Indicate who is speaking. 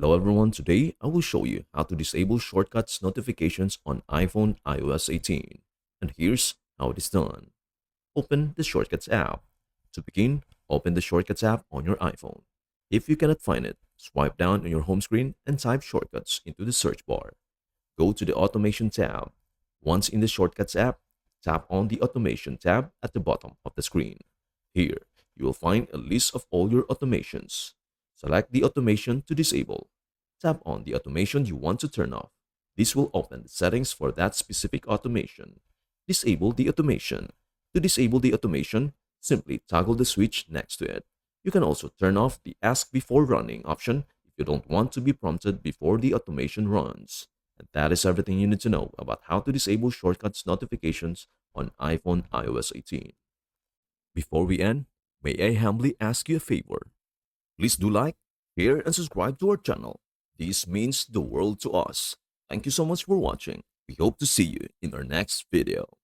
Speaker 1: Hello everyone, today I will show you how to disable shortcuts notifications on iPhone iOS 18. And here's how it is done. Open the Shortcuts app. To begin, open the Shortcuts app on your iPhone. If you cannot find it, swipe down on your home screen and type Shortcuts into the search bar. Go to the Automation tab. Once in the Shortcuts app, tap on the Automation tab at the bottom of the screen. Here, you will find a list of all your automations. Select the automation to disable. Tap on the automation you want to turn off. This will open the settings for that specific automation. Disable the automation. To disable the automation, simply toggle the switch next to it. You can also turn off the Ask Before Running option if you don't want to be prompted before the automation runs. And that is everything you need to know about how to disable shortcuts notifications on iPhone iOS 18. Before we end, may I humbly ask you a favor? Please do like, share, and subscribe to our channel. This means the world to us. Thank you so much for watching. We hope to see you in our next video.